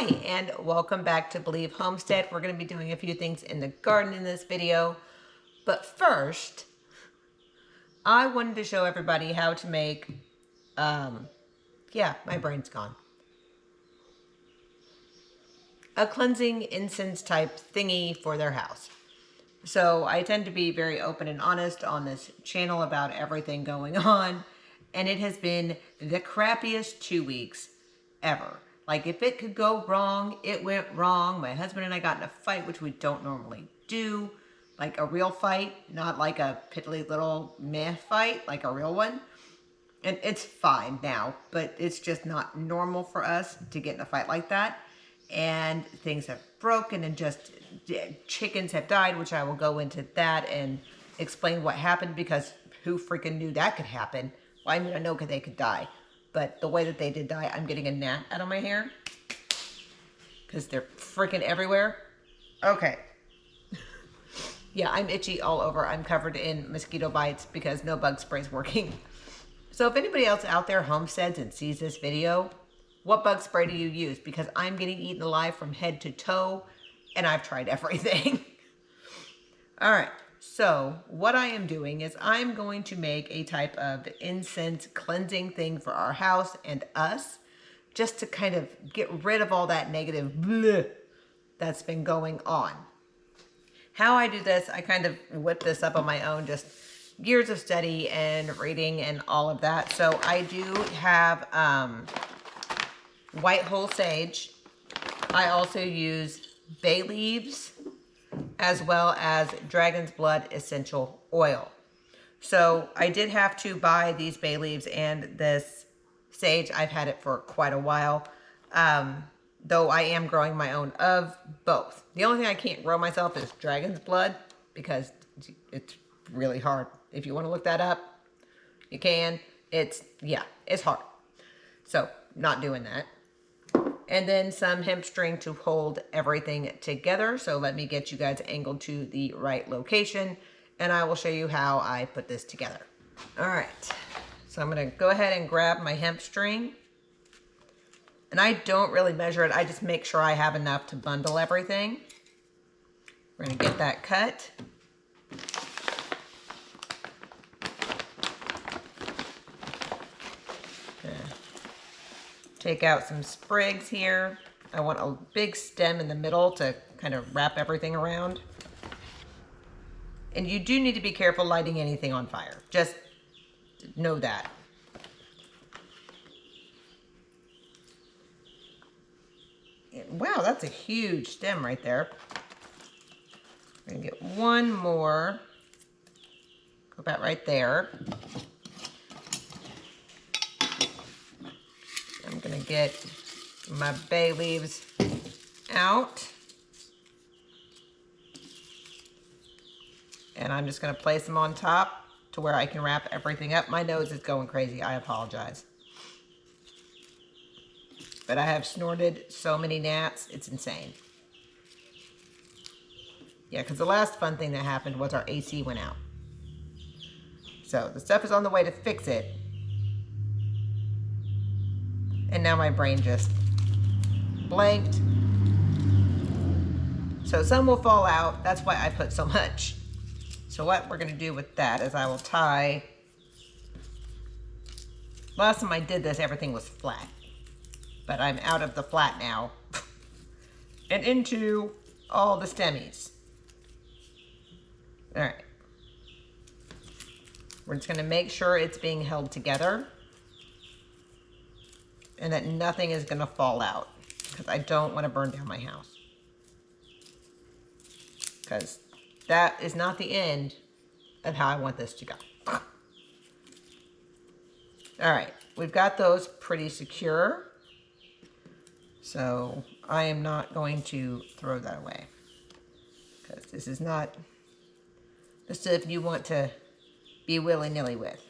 Hi, and welcome back to Believe Homestead. We're going to be doing a few things in the garden in this video. But first, I wanted to show everybody how to make, my brain's gone. A cleansing incense type thingy for their house. So I tend to be very open and honest on this channel about everything going on. And it has been the crappiest 2 weeks ever. Like, if it could go wrong, it went wrong. My husband and I got in a fight, which we don't normally do. Like a real fight, not like a piddly little meh fight, like a real one. And it's fine now, but it's just not normal for us to get in a fight like that. And things have broken and just chickens have died, which I will go into that and explain what happened, because who freaking knew that could happen? Well, I mean, I know they could die. But the way that they did die, I'm getting a gnat out of my hair. Because they're freaking everywhere. Okay. Yeah, I'm itchy all over. I'm covered in mosquito bites because no bug spray is working. So if anybody else out there homesteads and sees this video, what bug spray do you use? Because I'm getting eaten alive from head to toe. And I've tried everything. All right. So what I am doing is I'm going to make a type of incense cleansing thing for our house and us, just to kind of get rid of all that negative bleh that's been going on. How I do this, I kind of whip this up on my own, just years of study and reading and all of that. So I do have white whole sage. I also use bay leaves, as well as dragon's blood essential oil. So I did have to buy these bay leaves and this sage. I've had it for quite a while, though I am growing my own of both. The only thing I can't grow myself is dragon's blood, because it's really hard. If you want to look that up, you can. It's hard. So not doing that. And then some hemp string to hold everything together. So let me get you guys angled to the right location, and I will show you how I put this together. All right, so I'm gonna go ahead and grab my hemp string. And I don't really measure it. I just make sure I have enough to bundle everything. We're gonna get that cut. Take out some sprigs here. I want a big stem in the middle to kind of wrap everything around. And you do need to be careful lighting anything on fire. Just know that. Wow, that's a huge stem right there. We're gonna get one more. Go about right there. I'm gonna get my bay leaves out. And I'm just gonna place them on top to where I can wrap everything up. My nose is going crazy, I apologize. But I have snorted so many gnats, it's insane. Yeah, because the last fun thing that happened was our AC went out. So the stuff is on the way to fix it. And now my brain just blanked. So some will fall out. That's why I put so much. So what we're going to do with that is I will tie. Last time I did this, everything was flat. But I'm out of the flat now. And into all the stemmies. All right. We're just going to make sure it's being held together. And that nothing is going to fall out, because I don't want to burn down my house. Because that is not the end of how I want this to go. All right, we've got those pretty secure. So I am not going to throw that away, because this is not the stuff you want to be willy-nilly with.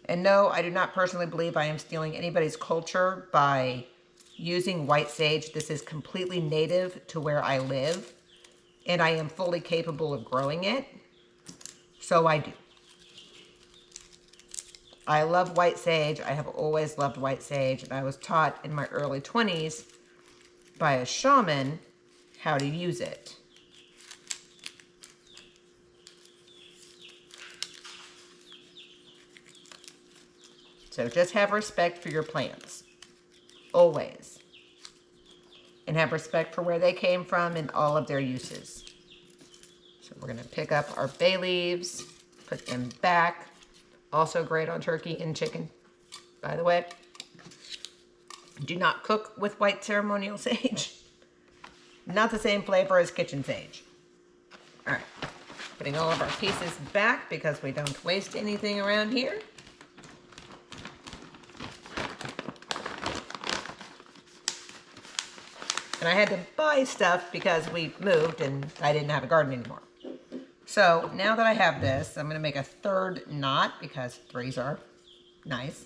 And no, I do not personally believe I am stealing anybody's culture by using white sage. This is completely native to where I live, and I am fully capable of growing it. So I do. I love white sage. I have always loved white sage, and I was taught in my early 20s by a shaman how to use it. So just have respect for your plants, always. And have respect for where they came from and all of their uses. So we're gonna pick up our bay leaves, put them back. Also great on turkey and chicken, by the way. Do not cook with white ceremonial sage. Not the same flavor as kitchen sage. All right, putting all of our pieces back because we don't waste anything around here. And I had to buy stuff because we moved and I didn't have a garden anymore. So now that I have this, I'm gonna make a third knot because threes are nice.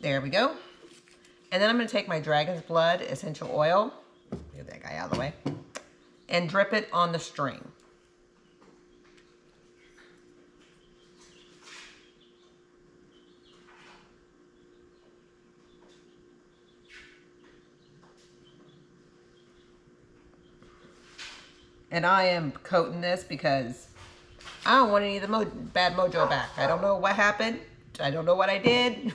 There we go. And then I'm gonna take my dragon's blood essential oil, move that guy out of the way, and drip it on the string. And I am coating this because I don't want any of the bad mojo back. I don't know what happened. I don't know what I did.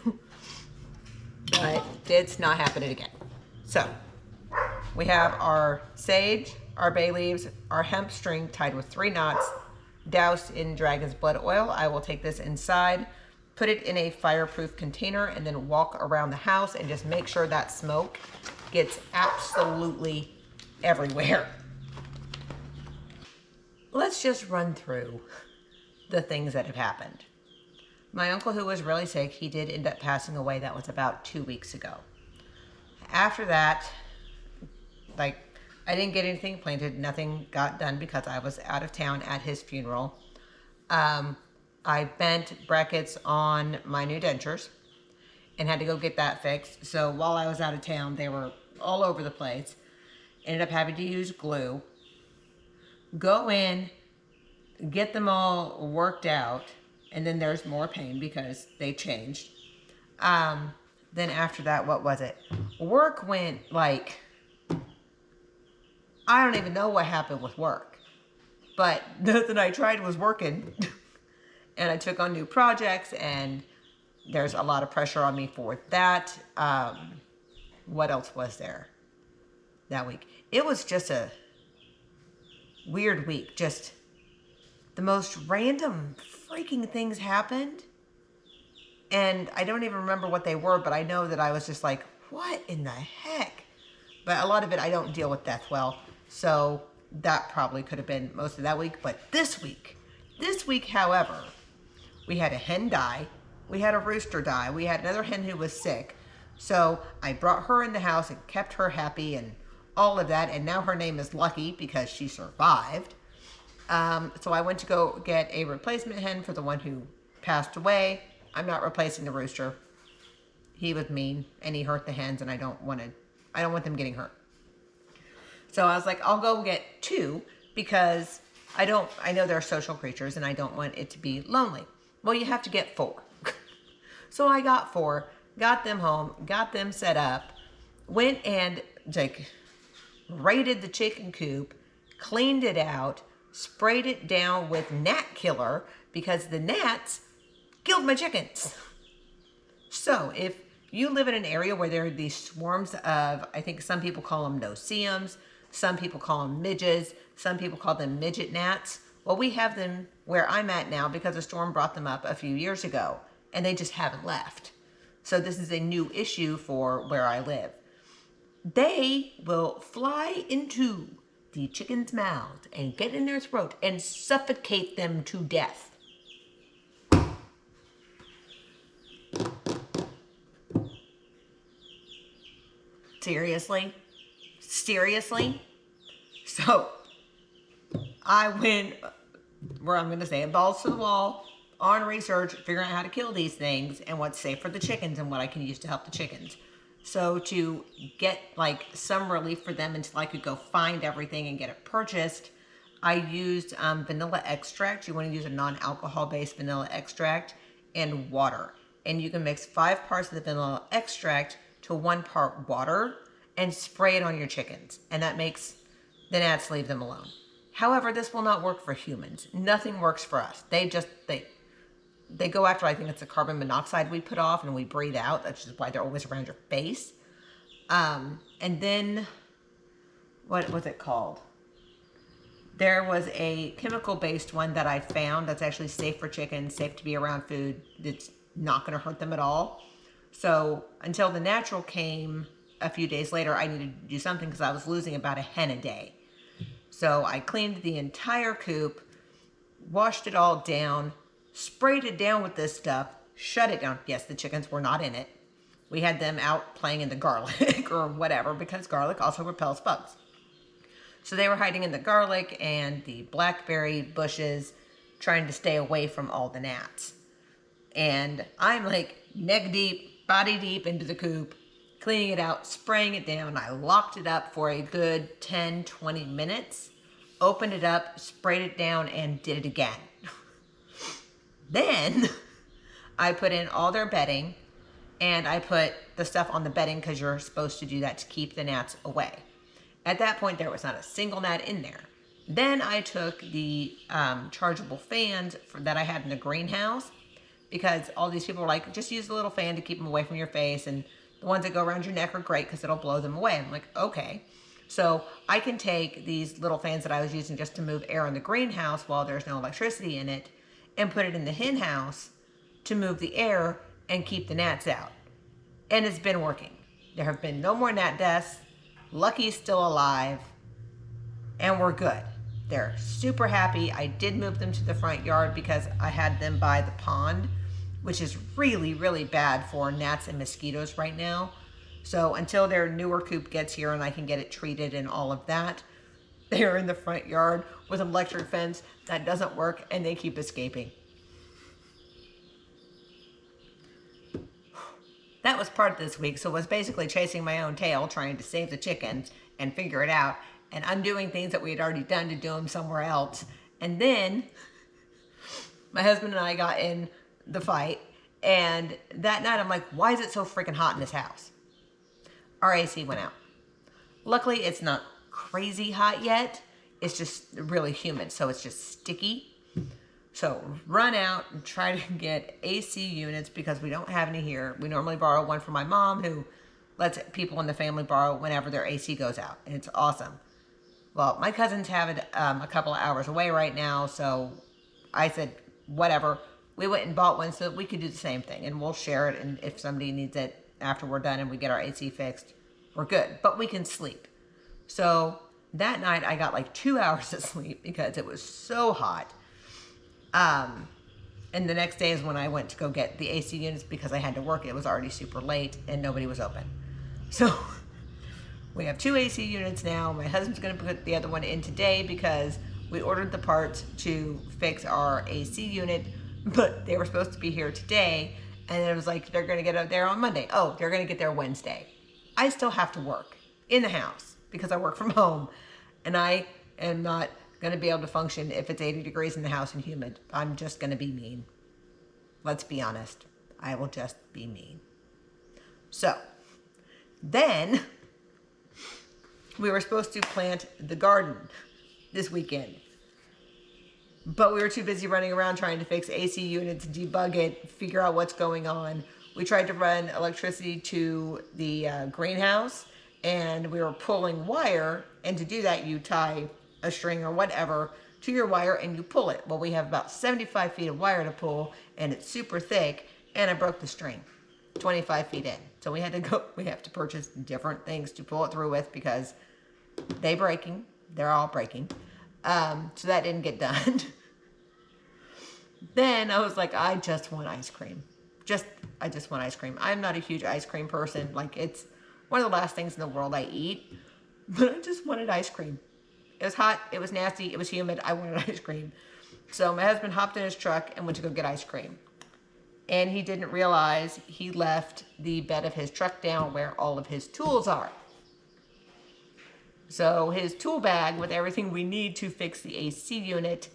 But it's not happening again. So we have our sage, our bay leaves, our hemp string tied with 3 knots, doused in dragon's blood oil. I will take this inside, put it in a fireproof container, and then walk around the house and just make sure that smoke gets absolutely everywhere. Let's just run through the things that have happened. My uncle, who was really sick, he did end up passing away. That was about 2 weeks ago. After that, I didn't get anything planted. Nothing got done because I was out of town at his funeral. I bent brackets on my new dentures and had to go get that fixed. So while I was out of town, they were all over the place. Ended up having to use glue. Go in, get them all worked out, and then there's more pain because they changed. Then after that, what was it? Work went like, I don't even know what happened with work, but nothing I tried was working. And I took on new projects, and there's a lot of pressure on me for that. What else was there that week? It was just a weird week. Just the most random freaking things happened. And I don't even remember what they were, but I know that I was just like, what in the heck? But a lot of it, I don't deal with death well. So that probably could have been most of that week. But this week, however, we had a hen die. We had a rooster die. We had another hen who was sick. So I brought her in the house and kept her happy and all of that. And now her name is Lucky because she survived. So I went to go get a replacement hen for the one who passed away. I'm not replacing the rooster. He was mean and he hurt the hens, and I don't want them getting hurt. So I was like, I'll go get 2 because I know they're social creatures and I don't want it to be lonely. Well, you have to get 4. So I got 4, got them home, got them set up, went and raided the chicken coop, cleaned it out, sprayed it down with gnat killer because the gnats killed my chickens. So if you live in an area where there are these swarms of, I think some people call them no-see-ums, some people call them midges, some people call them midget gnats. Well, we have them where I'm at now because a storm brought them up a few years ago and they just haven't left. So this is a new issue for where I live. They will fly into the chicken's mouth and get in their throat and suffocate them to death. Seriously? So I went, where I'm going to say it, balls to the wall, on research, figuring out how to kill these things and what's safe for the chickens and what I can use to help the chickens. So to get some relief for them until I could go find everything and get it purchased, I used vanilla extract. You want to use a non-alcohol based vanilla extract and water. And you can mix 5 parts of the vanilla extract to 1 part water and spray it on your chickens. And that makes the gnats leave them alone. However, this will not work for humans. Nothing works for us. They go after, I think it's the carbon monoxide we put off and we breathe out. That's just why they're always around your face. And then, what was it called? There was a chemical-based one that I found that's actually safe for chickens, safe to be around food. It's not going to hurt them at all. So until the natural came a few days later, I needed to do something because I was losing about a hen a day. So I cleaned the entire coop, washed it all down, sprayed it down with this stuff, shut it down. Yes, the chickens were not in it. We had them out playing in the garlic or whatever because garlic also repels bugs. So they were hiding in the garlic and the blackberry bushes, trying to stay away from all the gnats. And I'm like neck deep, body deep into the coop, cleaning it out, spraying it down. I locked it up for a good 10, 20 minutes, opened it up, sprayed it down, and did it again. Then I put in all their bedding, and I put the stuff on the bedding because you're supposed to do that to keep the gnats away. At that point, there was not a single gnat in there. Then I took the chargeable fans that I had in the greenhouse because all these people were like, just use the little fan to keep them away from your face, and the ones that go around your neck are great because it'll blow them away. I'm like, okay. So I can take these little fans that I was using just to move air in the greenhouse while there's no electricity in it and put it in the hen house to move the air and keep the gnats out. And it's been working. There have been no more gnat deaths. Lucky's still alive, and we're good. They're super happy. I did move them to the front yard because I had them by the pond, which is really, really bad for gnats and mosquitoes right now. So until their newer coop gets here and I can get it treated and all of that, they are in the front yard with an electric fence that doesn't work, and they keep escaping. That was part of this week, so it was basically chasing my own tail, trying to save the chickens and figure it out, and undoing things that we had already done to do them somewhere else. And then my husband and I got in the fight, and that night I'm like, why is it so freaking hot in this house? Our AC went out. Luckily, it's not crazy hot yet. It's just really humid, so it's just sticky. So run out and try to get AC units because we don't have any here. We normally borrow one from my mom, who lets people in the family borrow whenever their AC goes out, and it's awesome. Well, my cousins have it a couple of hours away right now, so I said, whatever. We went and bought one so that we could do the same thing, and we'll share it, and if somebody needs it after we're done and we get our AC fixed, we're good. But we can sleep. So that night I got like 2 hours of sleep because it was so hot. And the next day is when I went to go get the AC units because I had to work. It was already super late and nobody was open. So we have 2 AC units now. My husband's going to put the other one in today because we ordered the parts to fix our AC unit, but they were supposed to be here today. And it was like, they're going to get out there on Monday. Oh, they're going to get there Wednesday. I still have to work in the house because I work from home, and I am not going to be able to function if it's 80 degrees in the house and humid. I'm just going to be mean. Let's be honest. I will just be mean. So then we were supposed to plant the garden this weekend, but we were too busy running around trying to fix AC units, debug it, figure out what's going on. We tried to run electricity to the greenhouse, and we were pulling wire, and to do that you tie a string or whatever to your wire and you pull it. Well, we have about 75 feet of wire to pull, and it's super thick, and I broke the string 25 feet in. So we have to purchase different things to pull it through with because they're all breaking. So that didn't get done. Then I was like, I just want ice cream. I just want ice cream. I'm not a huge ice cream person. Like, it's one of the last things in the world I eat, but I just wanted ice cream. It was hot, it was nasty, it was humid, I wanted ice cream. So my husband hopped in his truck and went to go get ice cream. And he didn't realize he left the bed of his truck down where all of his tools are. So his tool bag with everything we need to fix the AC unit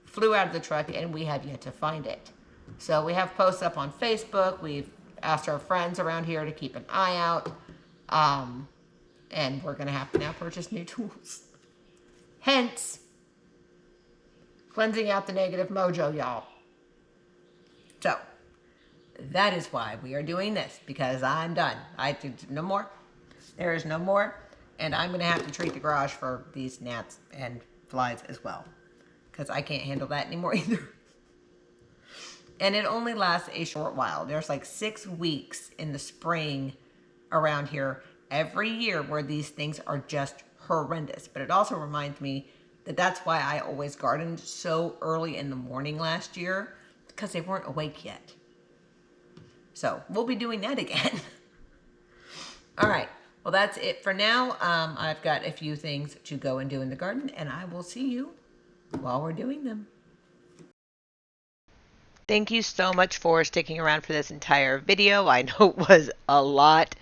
flew out of the truck, and we have yet to find it. So we have posts up on Facebook. We've asked our friends around here to keep an eye out. And we're going to have to now purchase new tools. Hence, cleansing out the negative mojo, y'all. So, that is why we are doing this, because I'm done. I do no more. There is no more. And I'm going to have to treat the garage for these gnats and flies as well, because I can't handle that anymore either. And it only lasts a short while. There's like 6 weeks in the spring around here every year where these things are just horrendous. But it also reminds me that that's why I always gardened so early in the morning last year, because they weren't awake yet. So we'll be doing that again. All right. Well, that's it for now. I've got a few things to go and do in the garden, and I will see you while we're doing them. Thank you so much for sticking around for this entire video. I know it was a lot.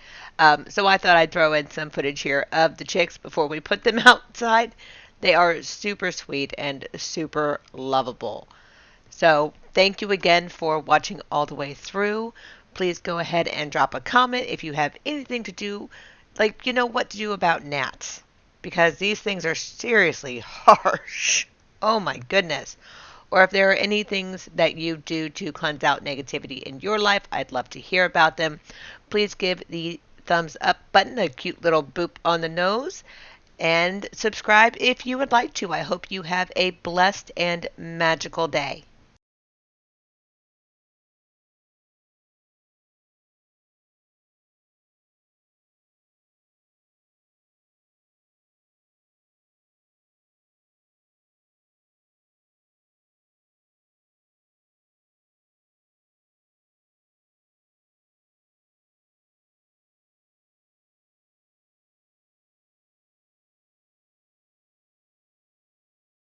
So I thought I'd throw in some footage here of the chicks before we put them outside. They are super sweet and super lovable. So thank you again for watching all the way through. Please go ahead and drop a comment if you have anything to do, like you know what to do about gnats, because these things are seriously harsh. Oh my goodness. Or if there are any things that you do to cleanse out negativity in your life, I'd love to hear about them. Please give the thumbs up button a cute little boop on the nose, and subscribe if you would like to. I hope you have a blessed and magical day.